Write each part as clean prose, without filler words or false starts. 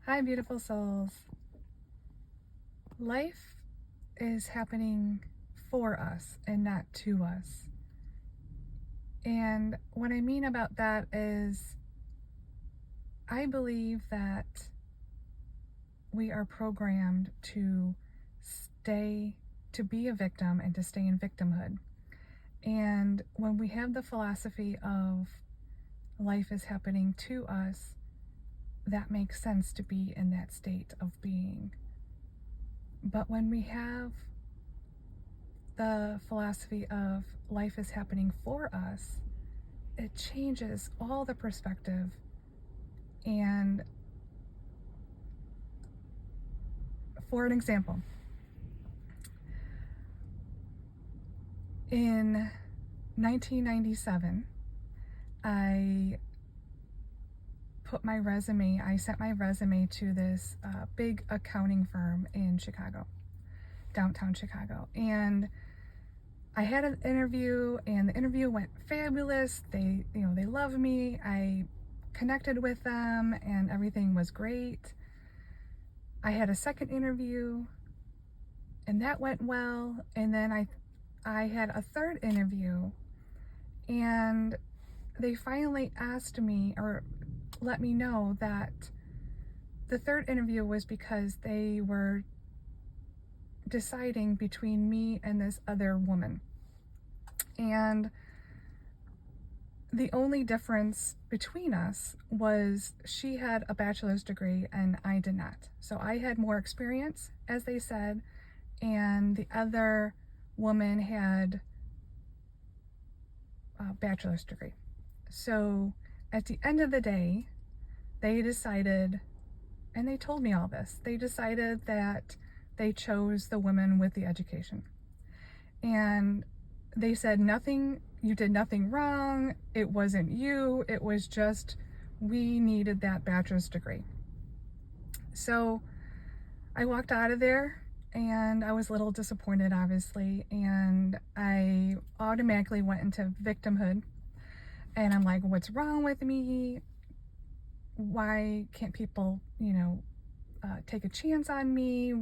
Hi, beautiful souls. Life is happening for us and not to us. And what I mean about that is, I believe that we are programmed to be a victim and to stay in victimhood. And when we have the philosophy of life is happening to us, that makes sense to be in that state of being. But when we have the philosophy of life is happening for us, it changes all the perspective. And for an example, in 1997, I sent my resume to this big accounting firm in Chicago, downtown Chicago. And I had an interview, and the interview went fabulous. They loved me. I connected with them, and everything was great. I had a second interview, and that went well. And then I had a third interview, and they finally asked me, or let me know, that the third interview was because they were deciding between me and this other woman. And the only difference between us was she had a bachelor's degree and I did not. So I had more experience, as they said, and the other woman had a bachelor's degree. So at the end of the day, they decided, and they told me all this, they decided that they chose the woman with the education. And they said, you did nothing wrong. It wasn't you. It was just, we needed that bachelor's degree. So I walked out of there, and I was a little disappointed, obviously. And I automatically went into victimhood. And I'm like, what's wrong with me? Why can't people, take a chance on me?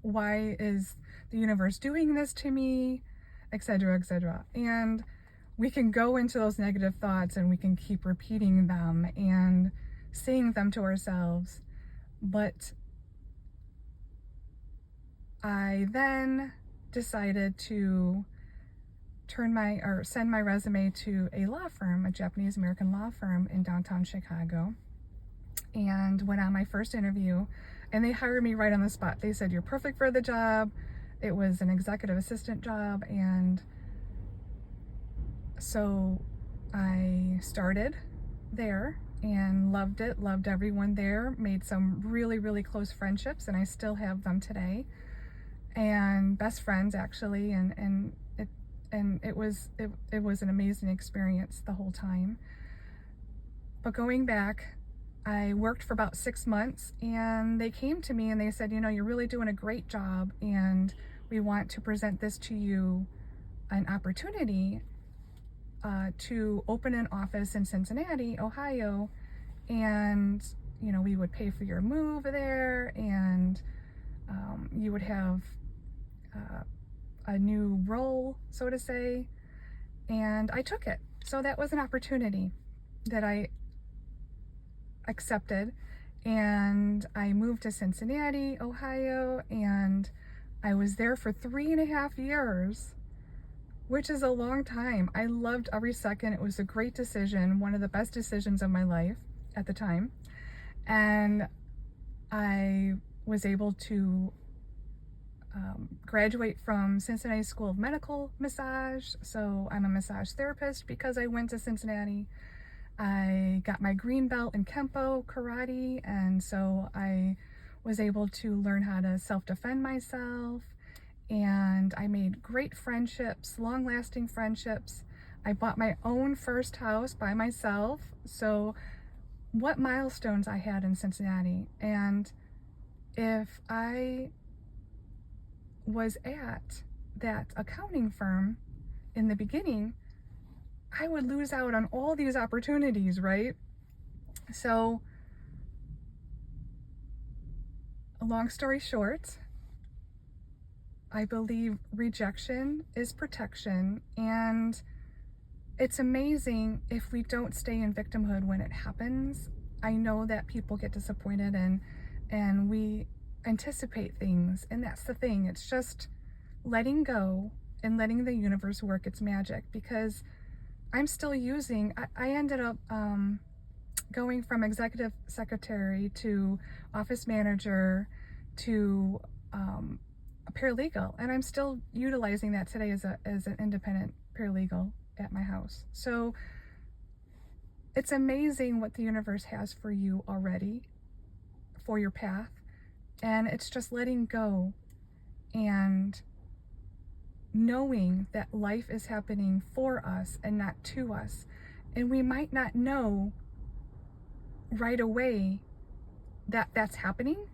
Why is the universe doing this to me? Etc., etc. And we can go into those negative thoughts, and we can keep repeating them and saying them to ourselves. But I then decided to send my resume to a law firm, a Japanese American law firm in downtown Chicago, and went on my first interview, and they hired me right on the spot. They said, you're perfect for the job. It was an executive assistant job. And so I started there and loved it, loved everyone there, made some really, really close friendships, and I still have them today, and best friends, actually. And it was an amazing experience the whole time. But going back, I worked for about 6 months, and they came to me and they said, you're really doing a great job, and we want to present this to you, an opportunity to open an office in Cincinnati, Ohio. And, we would pay for your move there, and you would have a new role, so to say. And I took it. So that was an opportunity that I accepted, and I moved to Cincinnati, Ohio, and I was there for 3.5 years, which is a long time. I loved every second. It was a great decision, one of the best decisions of my life at the time. And I was able to graduate from Cincinnati School of Medical Massage. So I'm a massage therapist because I went to Cincinnati. I got my green belt in Kempo karate, and so I was able to learn how to self-defend myself, and I made great friendships, long-lasting friendships. I bought my own first house by myself. So what milestones I had in Cincinnati. And if I was at that accounting firm in the beginning, I would lose out on all these opportunities, right? So long story short, I believe rejection is protection, and it's amazing if we don't stay in victimhood when it happens. I know that people get disappointed and we anticipate things, and that's the thing. It's just letting go and letting the universe work its magic, because I'm still using, I ended up going from executive secretary to office manager to a paralegal, and I'm still utilizing that today as an independent paralegal at my house. So it's amazing what the universe has for you already, for your path, and it's just letting go and knowing that life is happening for us and not to us. And we might not know right away that that's happening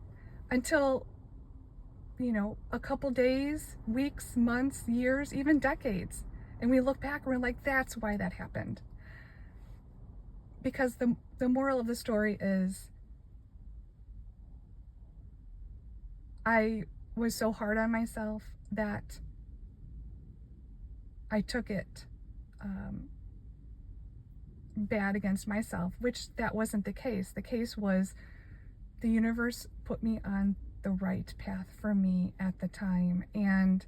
until, you know, a couple days, weeks, months, years, even decades. And we look back and we're like, that's why that happened. Because the moral of the story is, I was so hard on myself that I took it bad against myself, which that wasn't the case. The case was the universe put me on the right path for me at the time. And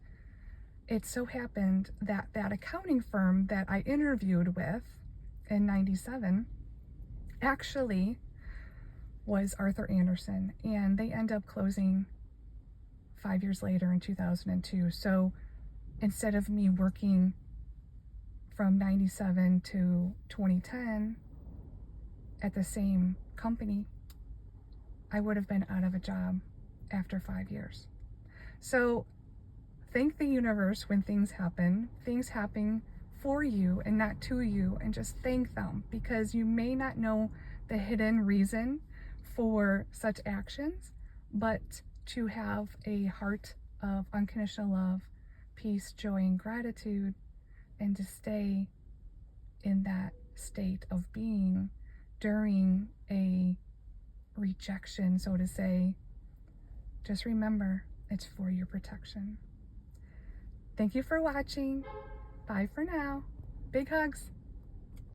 it so happened that that accounting firm that I interviewed with in '97 actually was Arthur Andersen, and they end up closing 5 years later in 2002. So instead of me working from '97 to 2010 at the same company, I would have been out of a job after 5 years. So thank the universe when things happen for you and not to you, and just thank them, because you may not know the hidden reason for such actions, but to have a heart of unconditional love, peace, joy, and gratitude, and to stay in that state of being during a rejection, so to say, just remember, it's for your protection. Thank you for watching. Bye for now. Big hugs.